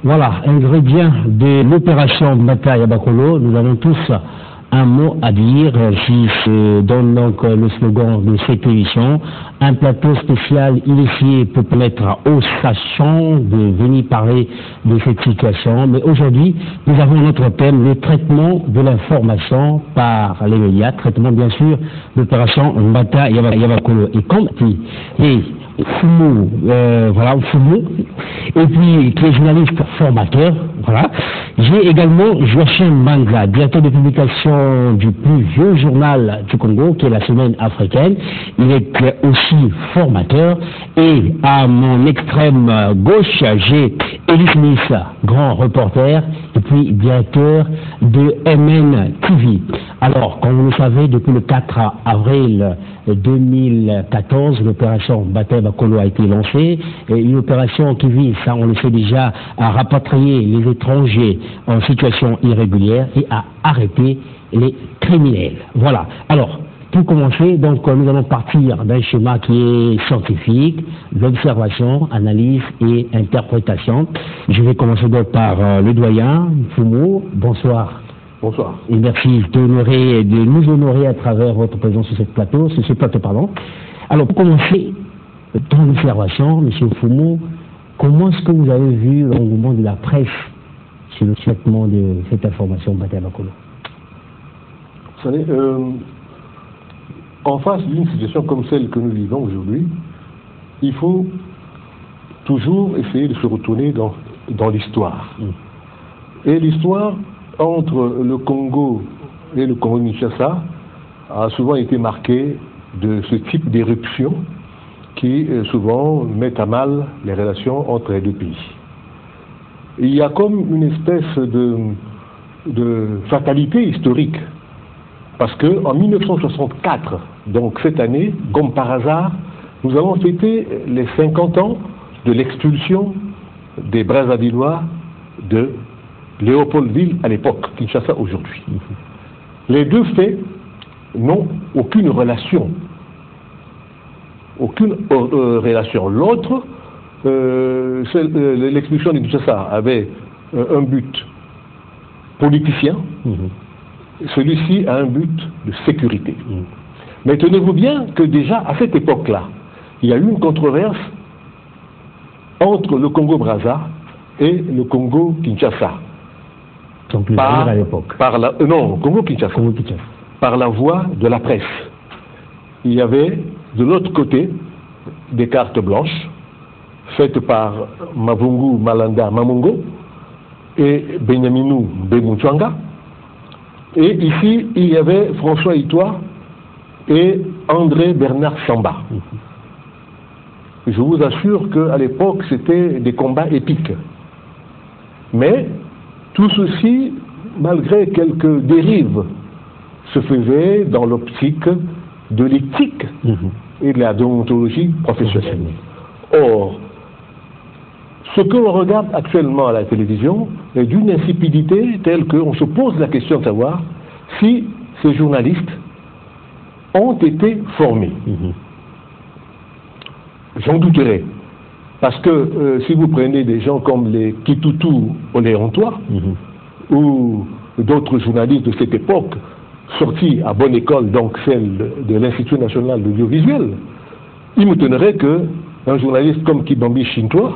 Voilà, ingrédient de l'opération Mbata Yabakolo, nous avons tous un mot à dire, si se donne donc le slogan de cette émission. Un plateau spécial initié pour permettre aux sachants de venir parler de cette situation. Mais aujourd'hui, nous avons notre thème, le traitement de l'information par les médias, traitement bien sûr l'opération Mbata Yabakolo. Et comme Foumou, voilà, Foumou, et puis qui est journaliste formateur, voilà. J'ai également Joachim Manga, directeur de publication du plus vieux journal du Congo, qui est la Semaine africaine. Il est aussi formateur. Et à mon extrême gauche, j'ai Elie Smith, grand reporter, et puis directeur de MN TV. Alors, comme vous le savez, depuis le 4 avril 2014, l'opération Mbata Yabakolo a été lancée, une opération qui vise, ça on le sait déjà, à rapatrier les étrangers en situation irrégulière et à arrêter les criminels. Voilà. Alors, pour commencer, donc nous allons partir d'un schéma qui est scientifique, l'observation, analyse et interprétation. Je vais commencer donc par le doyen Foumou. Bonsoir. Bonsoir. Et merci de nous honorer à travers votre présence sur ce plateau, pardon. Alors, pour commencer, dans l'observation, M. Foumou, comment est-ce que vous avez vu l'engouement de la presse sur le traitement de cette information Mbata Yabakolo? Vous savez, en face d'une situation comme celle que nous vivons aujourd'hui, il faut toujours essayer de se retourner dans l'histoire. Et l'histoire entre le Congo et le Congo-Kinshasa a souvent été marquée de ce type d'éruption qui souvent met à mal les relations entre les deux pays. Il y a comme une espèce de fatalité historique, parce qu'en 1964, donc cette année, comme par hasard, nous avons fêté les 50 ans de l'expulsion des Brazzavillois de Léopoldville à l'époque, Kinshasa aujourd'hui. Les deux faits n'ont aucune relation. Aucune relation. L'autre, l'expulsion de Kinshasa avait un but politicien, celui-ci a un but de sécurité. Mais tenez-vous bien que déjà à cette époque-là, il y a eu une controverse entre le Congo-Brazza et le Congo-Kinshasa. À l'époque. Non, Congo-Kinshasa. Par la voie de la presse. Il y avait de l'autre côté des cartes blanches faites par Mavungu Malanda Mamungo et Benyaminou Bemunchwanga. Et ici, il y avait François Itoa et André Bernard Samba. Je vous assure qu'à l'époque, c'était des combats épiques. Mais tout ceci, malgré quelques dérives, se faisait dans l'optique de l'éthique et de la déontologie professionnelle. Or, ce que l'on regarde actuellement à la télévision est d'une insipidité telle qu'on se pose la question de savoir si ces journalistes ont été formés. J'en douterai. Parce que si vous prenez des gens comme les Kitutu Oléontois ou d'autres journalistes de cette époque, sortis à bonne école, donc celle de l'Institut national de l'audiovisuel, il m'étonnerait qu'un journaliste comme Kibambi Shintoa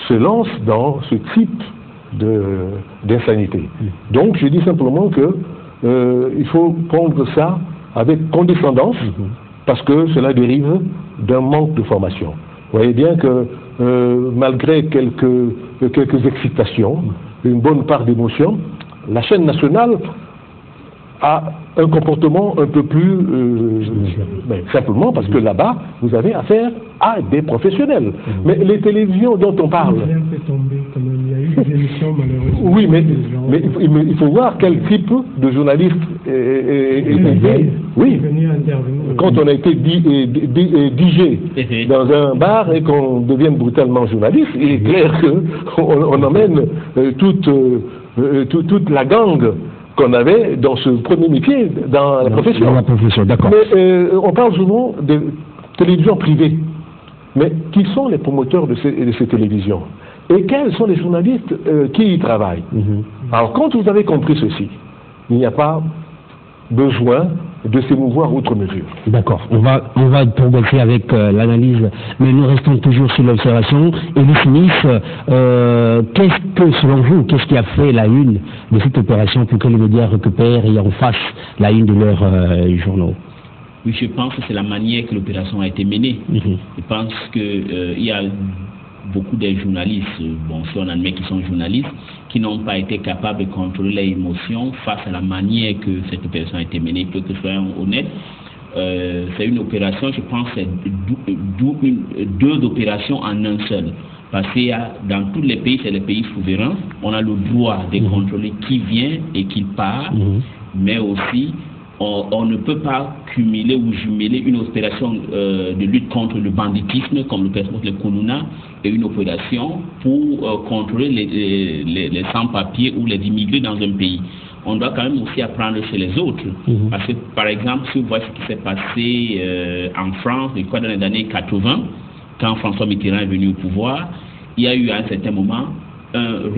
se lance dans ce type d'insanité. Donc je dis simplement que il faut prendre ça avec condescendance, parce que cela dérive d'un manque de formation. Vous voyez bien que malgré quelques excitations, une bonne part d'émotion, la chaîne nationale a un comportement un peu plus simplement parce que là-bas, vous avez affaire à des professionnels. Mais les télévisions dont on parle... Oui, mais il faut voir quel type de journaliste oui, quand on a été DJ dans un bar et qu'on devienne brutalement journaliste, il est clair qu'on emmène toute la gangue qu'on avait dans ce premier métier, dans la profession. Dans la profession, d'accord. Mais on parle souvent de télévision privée. Mais qui sont les promoteurs de ces télévisions? et quels sont les journalistes qui y travaillent. Alors, quand vous avez compris ceci, il n'y a pas besoin de s'émouvoir outre mesure. D'accord, on va progresser avec l'analyse, mais nous restons toujours sur l'observation. Et Louis Smith, qu'est-ce que, selon vous, qu'est-ce qui a fait la une de cette opération pour que les médias récupèrent et en fassent la une de leurs journaux? Oui, je pense que c'est la manière que l'opération a été menée. Je pense qu'il y a beaucoup de journalistes, bon, si on admet qu'ils sont journalistes, qui n'ont pas été capables de contrôler leurs émotions face à la manière que cette opération a été menée. Pour que soyons honnêtes, c'est une opération, je pense, c'est deux opérations en un seul. Parce que dans tous les pays, c'est les pays souverains, on a le droit de contrôler qui vient et qui part, mais aussi on ne peut pas cumuler ou jumeler une opération de lutte contre le banditisme, comme l'opération contre le Kununa, et une opération pour contrôler les sans-papiers ou les immigrés dans un pays. On doit quand même aussi apprendre chez les autres. Parce que, par exemple, si vous voyez ce qui s'est passé en France, je crois dans les années 80, quand François Mitterrand est venu au pouvoir, il y a eu à un certain moment une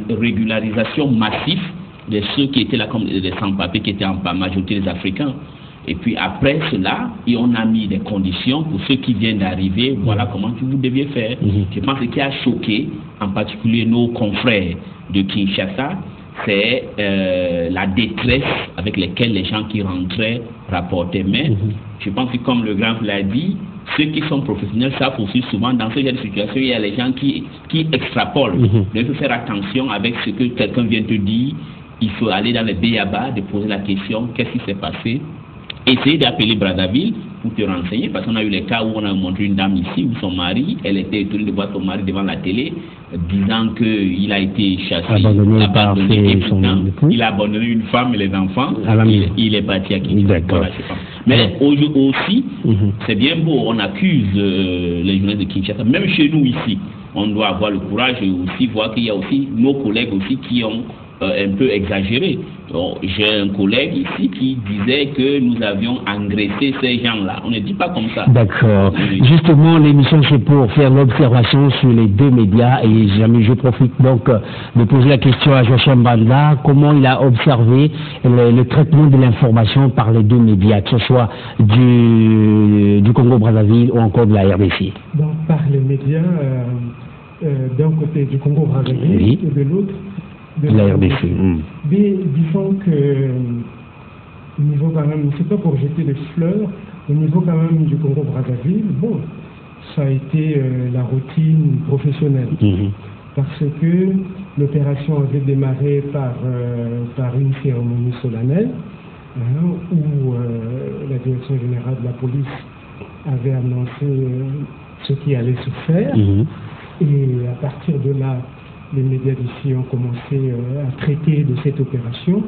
régularisation massive de ceux qui étaient là comme des sans-papiers, qui étaient en majorité des Africains. Et puis après cela, on a mis des conditions pour ceux qui viennent d'arriver, voilà comment vous deviez faire. Je pense que ce qui a choqué, en particulier nos confrères de Kinshasa, c'est la détresse avec laquelle les gens qui rentraient rapportaient. Mais je pense que comme le grand l'a dit, ceux qui sont professionnels savent aussi souvent dans ce genre de situation, il y a les gens qui extrapolent. Donc il faut faire attention avec ce que quelqu'un vient te dire. Il faut aller dans les béaba, de poser la question, qu'est-ce qui s'est passé? Essayer d'appeler Brazzaville pour te renseigner, parce qu'on a eu les cas où on a montré une dame ici, où son mari, elle était étonnée de voir son mari devant la télé, disant qu'il a été chassé, abandonné et pourtant, il a abandonné une femme et les enfants, il est parti à Kinshasa. Voilà, mais aussi, c'est bien beau, on accuse les journalistes de Kinshasa, même chez nous ici, on doit avoir le courage et aussi voir qu'il y a aussi nos collègues aussi qui ont un peu exagéré. J'ai un collègue ici qui disait que nous avions engraissé ces gens-là. On ne dit pas comme ça. D'accord. Justement, l'émission c'est pour faire l'observation sur les deux médias et jamais je profite donc de poser la question à Joachim Banda, comment il a observé le traitement de l'information par les deux médias, que ce soit du Congo-Brazzaville ou encore de la RDC. Donc par les médias d'un côté du Congo-Brazzaville et de l'autre de la RDC. Mais disons que au niveau quand même, c'est pas pour jeter des fleurs, au niveau quand même du Congo-Brazzaville, bon, ça a été la routine professionnelle. Parce que l'opération avait démarré par une cérémonie solennelle, où la direction générale de la police avait annoncé ce qui allait se faire, et à partir de là, les médias d'ici ont commencé à traiter de cette opération.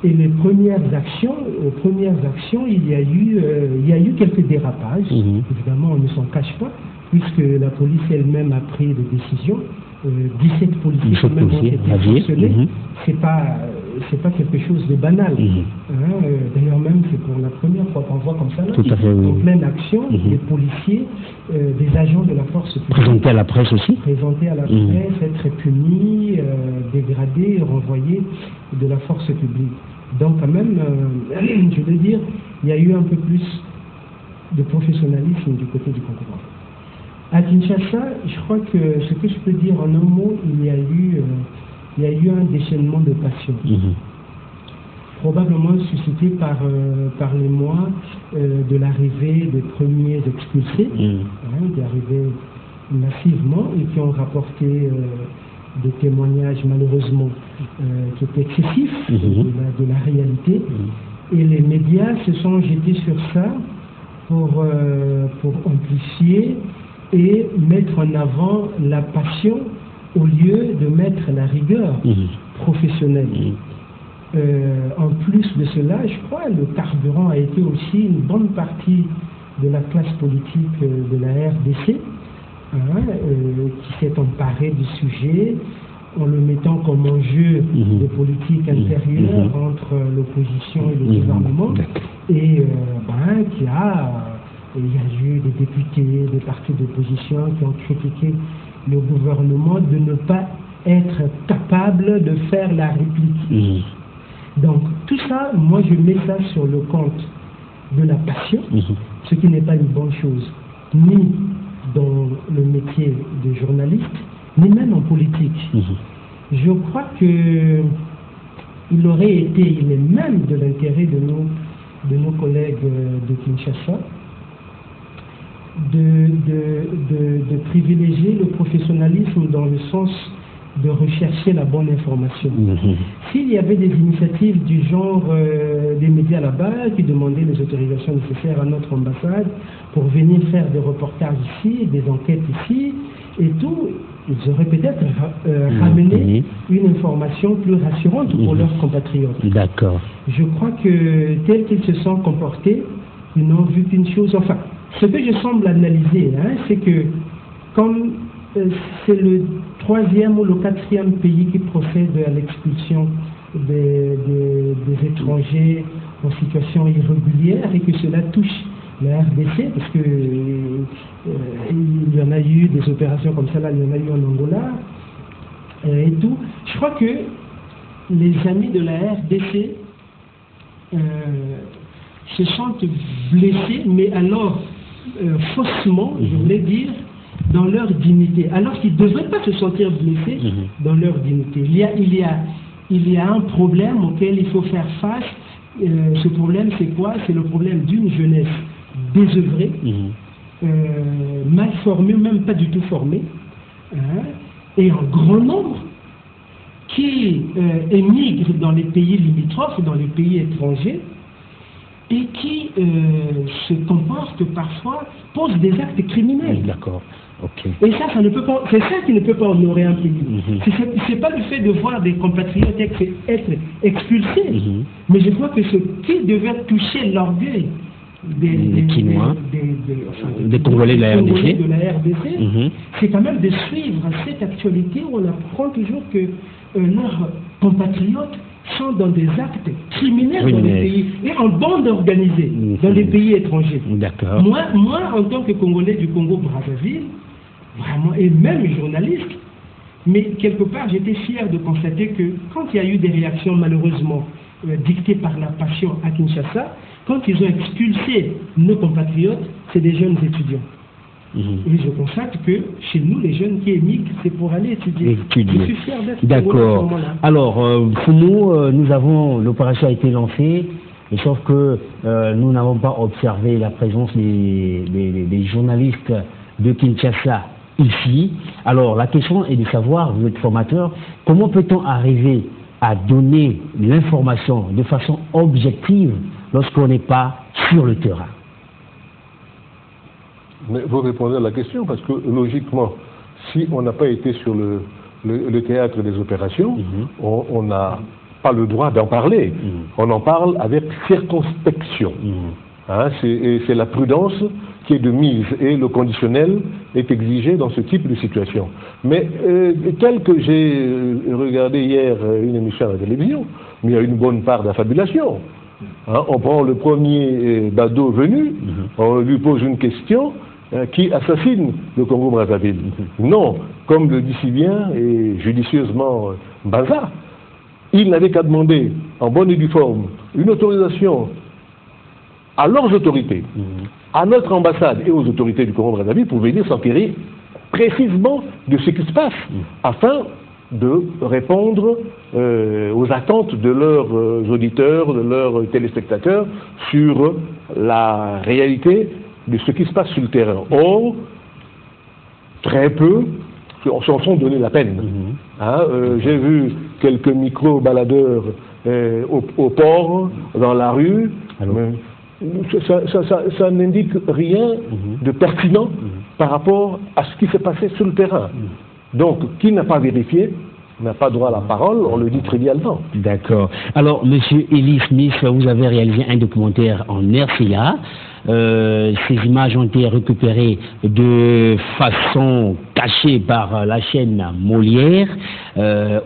Et les premières actions, il y a eu quelques dérapages. Évidemment, on ne s'en cache pas, puisque la police elle-même a pris des décisions. 17 policiers ont été sanctionnés. C'est pas quelque chose de banal. D'ailleurs même, c'est pour la première fois qu'on voit comme ça, là, en pleine action, des policiers, des agents de la force publique. Présentés à la presse aussi. Présentés à la presse, être punis, dégradés, renvoyés de la force publique. Donc quand même, je veux dire, il y a eu un peu plus de professionnalisme du côté du Congo. À Kinshasa, je crois que ce que je peux dire en un mot, il y a eu un déchaînement de passion. Probablement suscité par l'émoi de l'arrivée des premiers expulsés, qui arrivaient massivement et qui ont rapporté des témoignages malheureusement qui étaient excessifs de la réalité. Et les médias se sont jetés sur ça pour amplifier et mettre en avant la passion au lieu de mettre la rigueur professionnelle. En plus de cela, je crois, le carburant a été aussi une bonne partie de la classe politique de la RDC, qui s'est emparée du sujet en le mettant comme enjeu de politique intérieure entre l'opposition et le gouvernement, et il y a eu des députés, des partis d'opposition qui ont critiqué le gouvernement de ne pas être capable de faire la réplique. Donc tout ça, moi je mets ça sur le compte de la passion, ce qui n'est pas une bonne chose, ni dans le métier de journaliste, ni même en politique. Je crois que il est même de l'intérêt de nos collègues de Kinshasa de privilégier le professionnalisme dans le sens de rechercher la bonne information. S'il y avait des initiatives du genre des médias là-bas qui demandaient les autorisations nécessaires à notre ambassade pour venir faire des reportages ici, des enquêtes ici et tout, ils auraient peut-être ramené une information plus rassurante pour leurs compatriotes. D'accord. Je crois que tel qu'ils se sont comportés, ils n'ont vu qu'une chose. Enfin, ce que je semble analyser, c'est que comme c'est le 3e ou le 4e pays qui procède à l'expulsion des étrangers en situation irrégulière et que cela touche la RDC, parce que il y en a eu des opérations comme ça, là, il y en a eu en Angola et tout. Je crois que les amis de la RDC se sentent blessés, mais alors faussement, je voulais dire, dans leur dignité, alors qu'ils ne devraient pas se sentir blessés dans leur dignité. Il y a un problème auquel il faut faire face. Ce problème, c'est quoi? C'est le problème d'une jeunesse désœuvrée, mal formée, même pas du tout formée, et en grand nombre, qui émigrent dans les pays limitrophes, dans les pays étrangers, et qui se comportent parfois, posent des actes criminels. D'accord. Okay. Et ça ne peut pas, c'est ça qui ne peut pas honorer un pays. C'est pas le fait de voir des compatriotes être expulsés, mais je crois que ce qui devait toucher l'orgueil des Quinois, des Congolais de la RDC, c'est quand même de suivre cette actualité où on apprend toujours que leurs compatriotes sont dans des actes criminels dans les pays, et en bande organisée dans les pays étrangers. Moi, en tant que Congolais du Congo-Brazzaville, vraiment, et même journaliste, mais quelque part j'étais fier de constater que quand il y a eu des réactions malheureusement dictées par la passion à Kinshasa, quand ils ont expulsé nos compatriotes, c'est des jeunes étudiants. Et je constate que chez nous, les jeunes qui émigrent, c'est pour aller étudier. Je suis fier d'être. D'accord. Alors, Fumu, l'opération a été lancée, mais sauf que nous n'avons pas observé la présence des journalistes de Kinshasa ici. Alors, la question est de savoir, vous êtes formateur, comment peut-on arriver à donner l'information de façon objective lorsqu'on n'est pas sur le terrain? Mais vous répondez à la question, parce que logiquement, si on n'a pas été sur le théâtre des opérations, on n'a pas le droit d'en parler. On en parle avec circonspection. C'est la prudence qui est de mise, et le conditionnel est exigé dans ce type de situation. Mais tel que j'ai regardé hier une émission à la télévision, il y a une bonne part d'affabulation. On prend le premier badaud venu, on lui pose une question qui assassine le Congo-Brazzaville. Non, comme le dit si bien et judicieusement Mbanza, il n'avait qu'à demander en bonne et due forme une autorisation à leurs autorités, à notre ambassade et aux autorités du Congo-Brazzaville pour venir s'enquérir précisément de ce qui se passe, afin de répondre aux attentes de leurs auditeurs, de leurs téléspectateurs sur la réalité de ce qui se passe sur le terrain. Or, très peu s'en sont donné la peine. J'ai vu quelques micro-baladeurs au port, dans la rue. Ça n'indique rien de pertinent par rapport à ce qui s'est passé sur le terrain. Donc, qui n'a pas vérifié n'a pas droit à la parole, on le dit trivialement. D'accord. Alors, Monsieur Eli Smith, vous avez réalisé un documentaire en RCA. Ces images ont été récupérées de façon cachée par la chaîne Molière,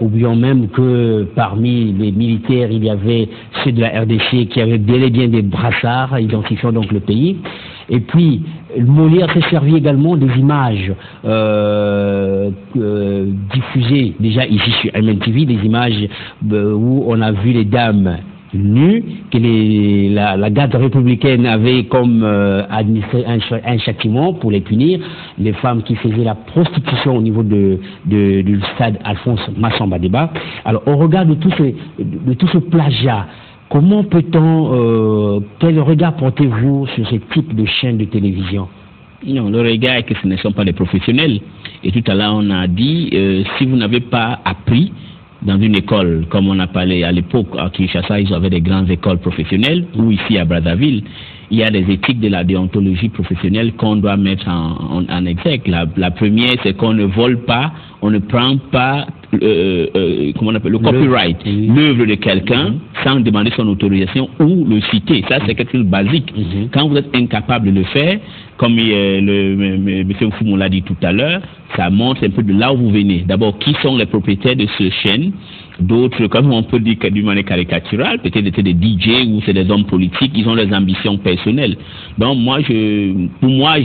oublions même que parmi les militaires, il y avait ceux de la RDC qui avaient bel et bien des brassards, identifiant donc le pays. Et puis, Molière s'est servi également des images diffusées déjà ici sur MNTV, des images où on a vu les dames nues, que la garde républicaine avait comme administré un châtiment pour les punir, les femmes qui faisaient la prostitution au niveau du stade Alphonse Massamba Débat. Alors, au regard de tout ce plagiat, comment peut-on, quel regard portez-vous sur ce type de chaîne de télévision? Non, le regard est que ce ne sont pas des professionnels. Et tout à l'heure, on a dit, si vous n'avez pas appris dans une école, comme on a parlé à l'époque, à Kinshasa, ils avaient des grandes écoles professionnelles, ou ici à Brazzaville, il y a des éthiques de la déontologie professionnelle qu'on doit mettre en exergue. La première, c'est qu'on ne vole pas, on ne prend pas comment on appelle, le copyright, l'œuvre de quelqu'un sans demander son autorisation ou le citer. Ça, c'est quelque chose de basique. Quand vous êtes incapable de le faire, comme M. Mfumou l'a dit tout à l'heure, ça montre un peu de là où vous venez. D'abord, qui sont les propriétaires de ce chaîne? D'autres, comme on peut dire d'une manière caricaturale, peut-être c'était des DJ ou c'est des hommes politiques, ils ont leurs ambitions personnelles. Donc pour moi,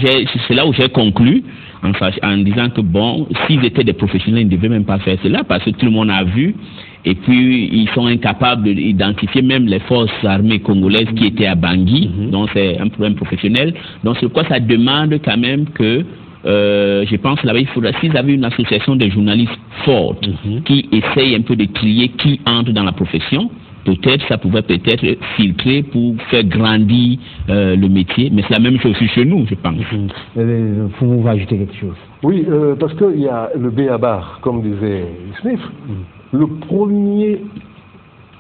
c'est là où j'ai conclu en disant que bon, s'ils étaient des professionnels, ils ne devaient même pas faire cela parce que tout le monde a vu. Et puis, ils sont incapables d'identifier même les forces armées congolaises qui étaient à Bangui. Donc, c'est un problème professionnel. Donc, c'est pourquoi ça demande quand même que, je pense là-bas, il faudra, s'ils avaient une association de journalistes forte qui essaye un peu de trier qui entre dans la profession, peut-être ça pouvait peut-être filtrer pour faire grandir le métier. Mais c'est la même chose aussi chez nous, je pense. Vous va ajouter quelque chose? Oui, parce qu'il y a le B.A.B.A.R, comme disait Smith. Le premier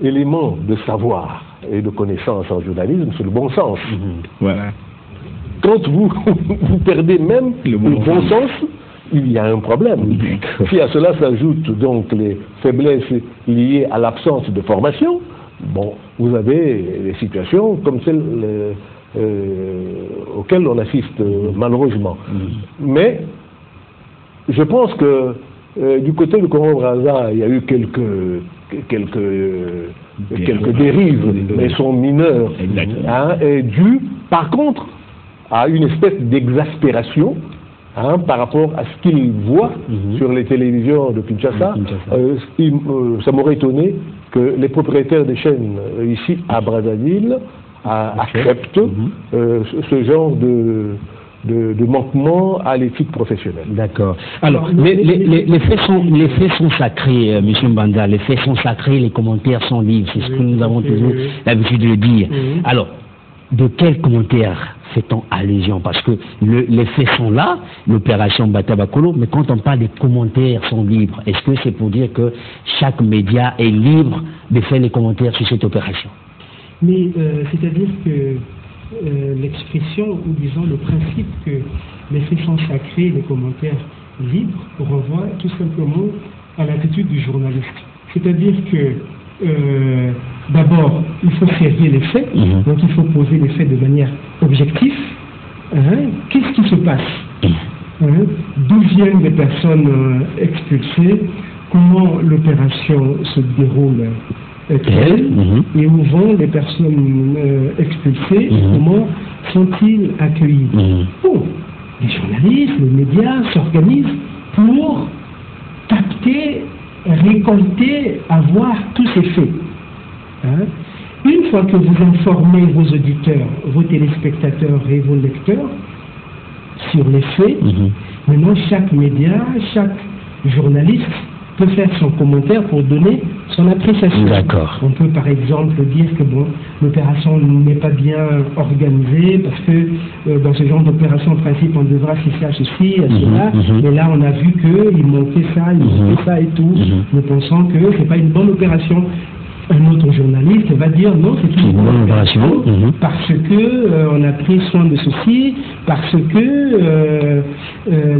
élément de savoir et de connaissance en journalisme, c'est le bon sens. Voilà. Quand vous perdez même le bon sens, il y a un problème. Si à cela s'ajoutent donc les faiblesses liées à l'absence de formation, bon, vous avez des situations comme celles auxquelles on assiste malheureusement. Mais je pense que du côté de Congo-Brazza, il y a eu quelques dérives, mais sont mineures, dues par contre à une espèce d'exaspération par rapport à ce qu'ils voient sur les télévisions de Kinshasa. Ça m'aurait étonné que les propriétaires des chaînes ici à Brazzaville acceptent ce genre de manquement à l'éthique professionnelle. D'accord. Alors, les faits sont sacrés, M. Mbanda, les faits sont sacrés, les commentaires sont libres, c'est ce que nous avons toujours l'habitude de dire. Alors, de quels commentaires fait-on allusion? Parce que les faits sont là, l'opération Bata Bakolo, mais quand on parle des commentaires sont libres, est-ce que c'est pour dire que chaque média est libre de faire les commentaires sur cette opération? Mais c'est-à-dire que l'expression, ou disons le principe que les faits sont sacrés, les commentaires libres, renvoie tout simplement à l'attitude du journaliste. C'est-à-dire que d'abord, il faut servir les faits, donc il faut poser les faits de manière objective. Qu'est-ce qui se passe? D'où viennent les personnes expulsées? Comment l'opération se déroule? Et où vont les personnes expulsées? Comment sont-ils accueillis? Bon, les journalistes, les médias s'organisent pour capter, récolter, avoir tous ces faits. Une fois que vous informez vos auditeurs, vos téléspectateurs et vos lecteurs sur les faits, maintenant chaque média, chaque journaliste peut faire son commentaire pour donner son appréciation. D'accord. On peut par exemple dire que bon, l'opération n'est pas bien organisée parce que dans ce genre d'opération, en principe, on devra cesser à ceci, à cela, mais là on a vu qu'il manquait ça, et tout. Nous pensons que c'est pas une bonne opération. Un autre journaliste va dire non, c'est une bonne opération parce que on a pris soin de ceci, parce que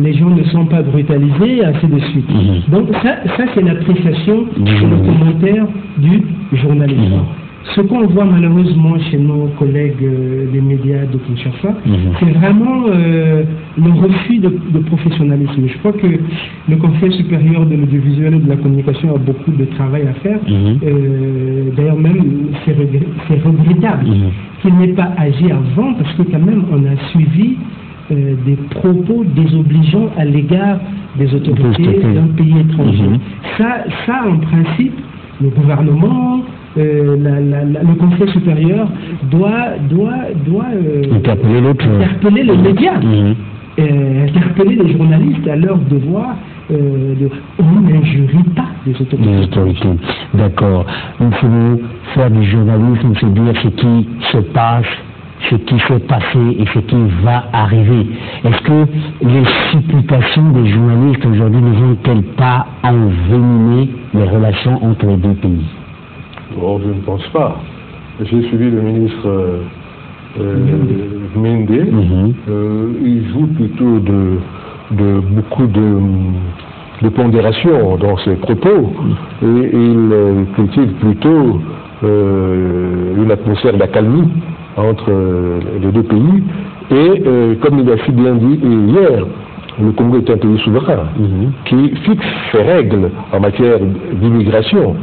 les gens ne sont pas brutalisés, ainsi de suite. Donc ça c'est l'appréciation, le commentaire du journaliste. ce qu'on voit malheureusement chez nos collègues des médias de Kinshasa, c'est vraiment le refus de professionnalisme. Je crois que le Conseil supérieur de l'audiovisuel et de la communication a beaucoup de travail à faire. D'ailleurs même, c'est regrettable qu'il n'ait pas agi avant, parce que quand même, on a suivi des propos désobligeants à l'égard des autorités d'un pays étranger. Ça, en principe, le gouvernement, le Conseil supérieur doit interpeller les médias, interpeller les journalistes à leur devoir. On n'injurie pas les autorités. D'accord. Il faut faire du journalisme, se dire ce qui se passe, ce qui s'est passé et ce qui va arriver. Est-ce que les supplications des journalistes aujourd'hui ne vont-elles pas envenimer les relations entre les deux pays? Bon, je ne pense pas. J'ai suivi le ministre Mende. Il joue plutôt de beaucoup de pondération dans ses propos et il cultive plutôt une atmosphère d'accalmie entre les deux pays et comme il a si bien dit hier, le Congo est un pays souverain qui fixe ses règles en matière d'immigration.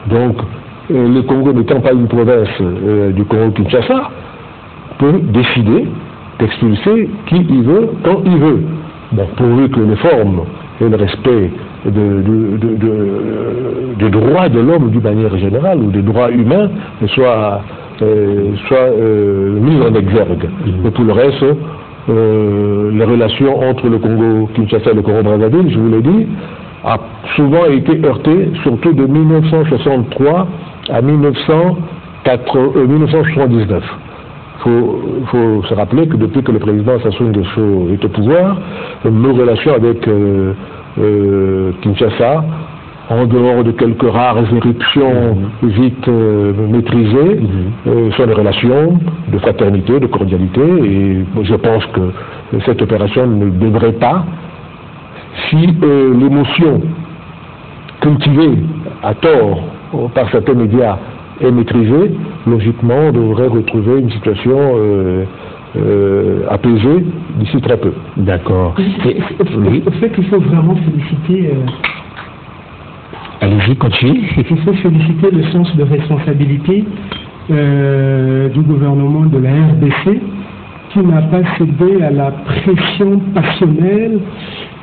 Donc le Congo n'étant pas une province du Congo-Kinshasa peut décider d'expulser qui il veut, quand il veut. Bon, pourvu que les formes et le respect des droits de l'homme d'une manière générale ou des droits humains soient mis en exergue. Et pour le reste, les relations entre le Congo-Kinshasa et le Congo-Brazzaville, je vous l'ai dit, a souvent été heurtée, surtout de 1963 à 1979. Il faut se rappeler que depuis que le président Sassou Nguesso est au pouvoir, nos relations avec Kinshasa, en dehors de quelques rares éruptions vite maîtrisées, sont des relations de fraternité, de cordialité, et je pense que cette opération ne devrait pas, si l'émotion cultivée à tort par certains médias est maîtrisée, logiquement on devrait retrouver une situation apaisée d'ici très peu. D'accord. Au fait qu'il faut vraiment féliciter... Allez-y, continuez. Il faut féliciter le sens de responsabilité du gouvernement de la RDC qui n'a pas cédé à la pression passionnelle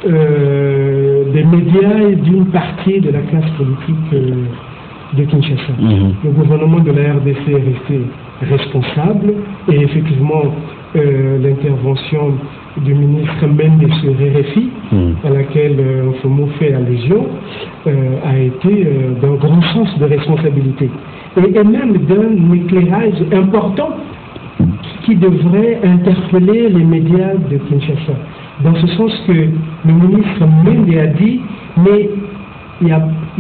des médias et d'une partie de la classe politique de Kinshasa. Le gouvernement de la RDC est resté responsable et effectivement l'intervention du ministre Mende sur RFI, à laquelle Mfumu fait allusion, a été d'un grand sens de responsabilité et même d'un éclairage important qui devrait interpeller les médias de Kinshasa, dans ce sens que le ministre Mende a dit, mais il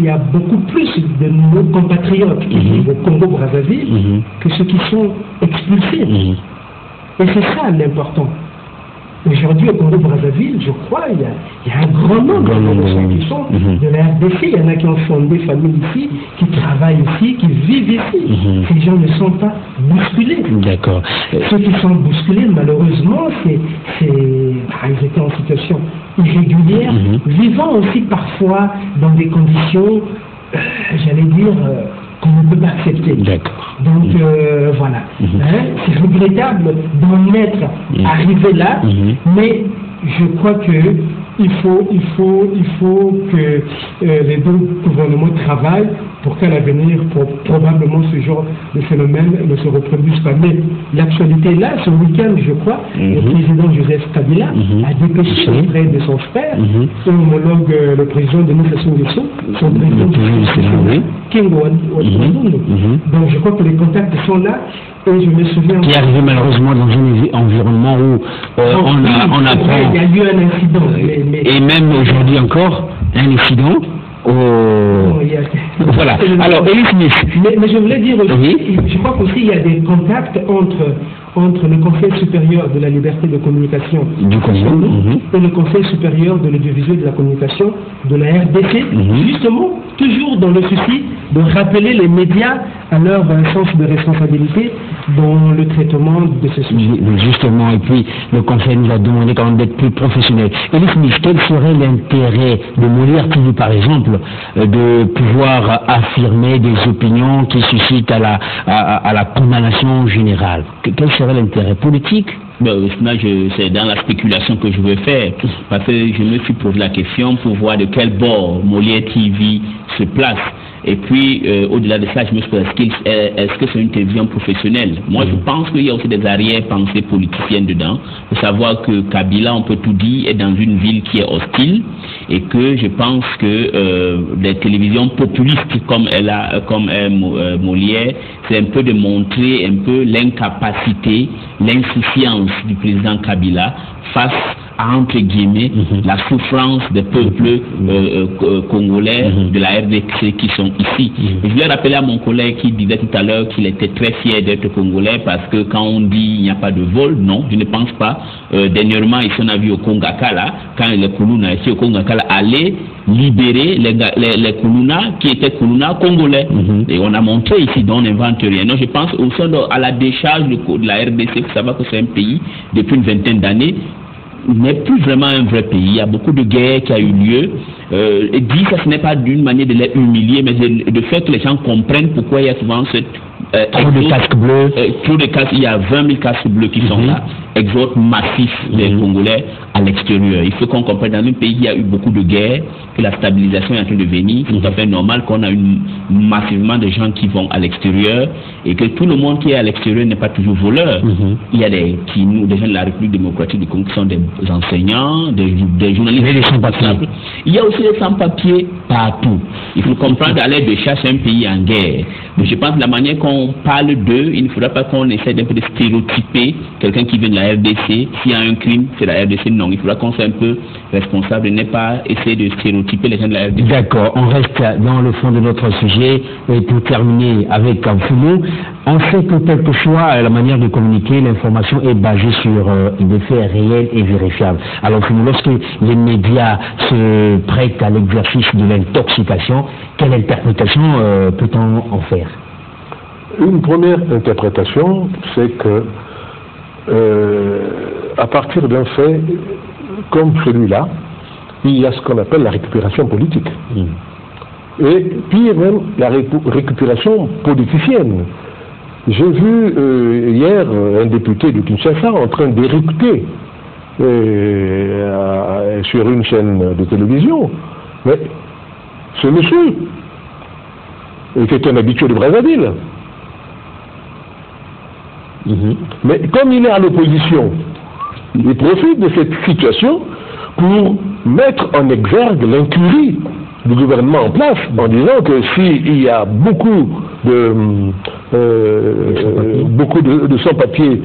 y a beaucoup plus de nos compatriotes qui vivent au Congo-Brazzaville que ceux qui sont expulsés. Et c'est ça l'important. Aujourd'hui, au Congo-Brazzaville, je crois, il y a un grand nombre de gens qui sont de la RDC. Il y en a qui ont fondé des familles ici, qui travaillent ici, qui vivent ici. Ces gens ne sont pas bousculés. D'accord. Ceux qui sont bousculés, malheureusement, ils étaient en situation irrégulière, vivant aussi parfois dans des conditions, j'allais dire, qu'on ne peut pas accepter. D'accord. Donc voilà. C'est regrettable d'en être arrivé là, mais je crois que il faut que les deux gouvernements travaillent pour qu'à l'avenir, probablement ce genre de phénomène ne se reproduise pas. Mais l'actualité là, ce week-end, je crois, le président Joseph Kabila a dépêché auprès de son frère, son homologue, le président Denis Sassou Nguesso, son président King Wadundu. Donc je crois que les contacts sont là. Et je me souviens... Qui est arrivé malheureusement dans un environnement où on apprend... Il y a eu un incident. Et même aujourd'hui encore, un incident. Voilà. Alors, Elie Smith. Mais je voulais dire aussi, je crois qu'aussi il y a des contacts entre le Conseil supérieur de la liberté de communication du Congo et le Conseil supérieur de l'audiovisuel de la communication de la RDC, justement, toujours dans le souci de rappeler les médias à leur sens de responsabilité dans le traitement de ce sujet. Justement, et puis le Conseil nous a demandé quand même d'être plus professionnel. Elie Smith, quel serait l'intérêt de Molière TV, par exemple, de pouvoir affirmer des opinions qui suscitent à la condamnation générale? Quel serait l'intérêt politique? C'est dans la spéculation que je veux faire, parce que je me suis posé la question pour voir de quel bord Molière TV se place. Et puis, au-delà de ça, je me suis dit, est-ce que c'est une télévision professionnelle? Moi, je pense qu'il y a aussi des arrière-pensées politiciennes dedans. Il faut savoir que Kabila, on peut tout dire, est dans une ville qui est hostile, et que je pense que les télévisions populistes comme Molière, c'est un peu de montrer un peu l'incapacité, l'insouciance du président Kabila face à, entre guillemets, la souffrance des peuples congolais de la RDC qui sont ici. Je voulais rappeler à mon collègue qui disait tout à l'heure qu'il était très fier d'être congolais parce que quand on dit il n'y a pas de vol, non, je ne pense pas. Dernièrement, ici on a vu au Kongakala, quand les Kuluna ici au Kongakala allaient libérer les Kuluna qui étaient Kuluna congolais. Et on a montré ici, donc on n'invente rien. Donc je pense au sein à la décharge de la RDC, il faut savoir que c'est un pays depuis une vingtaine d'années n'est plus vraiment un vrai pays. Il y a beaucoup de guerres qui a eu lieu. Et dit ça, ce n'est pas d'une manière de les humilier, mais de faire que les gens comprennent pourquoi il y a souvent cette trop de casques bleus. Trop de casques, il y a 20 000 casques bleus qui sont là. Exode massif des Congolais à l'extérieur. Il faut qu'on comprenne, dans un pays qui a eu beaucoup de guerres, que la stabilisation est en train de venir. C'est tout à fait normal qu'on a massivement de gens qui vont à l'extérieur et que tout le monde qui est à l'extérieur n'est pas toujours voleur. Il y a des gens de la République démocratique du Congo qui sont des enseignants, des journalistes. Mais les sans-papiers. Il y a aussi des sans-papiers partout. Il faut comprendre d'aller de chercher un pays en guerre. Mais je pense que la manière qu'on parle d'eux, il ne faudra pas qu'on essaie d'un peu de stéréotyper quelqu'un qui vient de la RDC. S'il y a un crime, c'est la RDC. Non, il faudra qu'on soit un peu responsable et ne pas essayer de stéréotyper les gens de la RDC. D'accord, on reste dans le fond de notre sujet. Et pour terminer avec Fumo, on sait que quelle que soit la manière de communiquer, l'information est basée sur des faits réels et vérifiables. Alors Fumo, lorsque les médias se prêtent à l'exercice de l'intoxication, quelle interprétation peut-on en faire? Une première interprétation, c'est que à partir d'un fait comme celui-là, il y a ce qu'on appelle la récupération politique. Et pire même, la récupération politicienne. J'ai vu hier un député de Kinshasa en train d'éructer sur une chaîne de télévision. Mais ce monsieur était un habitué de Brazzaville. Mais comme il est à l'opposition, il profite de cette situation pour mettre en exergue l'incurie du gouvernement en place, en disant que s'il y a beaucoup de sans-papiers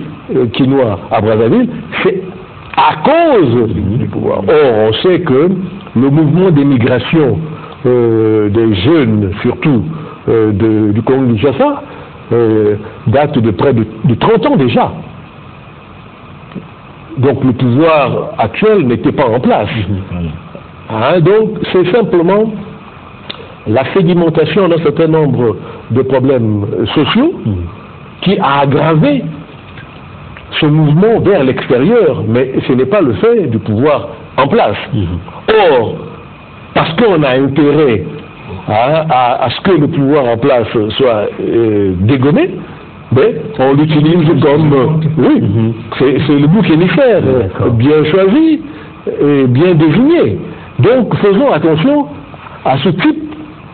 quinois à Brazzaville, c'est à cause du pouvoir. Or, on sait que le mouvement d'émigration des jeunes, surtout du Congo-Kinshasa, date de près de 30 ans déjà. Donc le pouvoir actuel n'était pas en place. Donc c'est simplement la sédimentation d'un certain nombre de problèmes sociaux qui a aggravé ce mouvement vers l'extérieur, mais ce n'est pas le fait du pouvoir en place. Or, parce qu'on a intérêt à ce que le pouvoir en place soit dégommé, mais on l'utilise comme... c'est le bouc émissaire, bien choisi et bien désigné. Donc faisons attention à ce type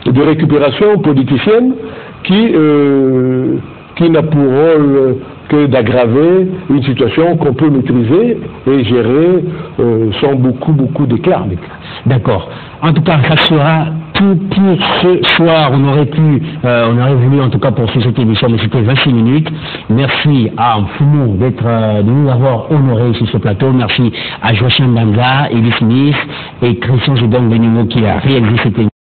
de récupération politicienne qui n'a pour rôle que d'aggraver une situation qu'on peut maîtriser et gérer sans beaucoup d'éclat. D'accord. En tout cas, ça sera tout pour ce soir. On aurait voulu en tout cas poursuivre cette émission, mais c'était 26 minutes. Merci à Fumo de nous avoir honorés sur ce plateau. Merci à Joachim Banza, Elie Smith et Christian Zedong Benimo qui a réalisé cette émission.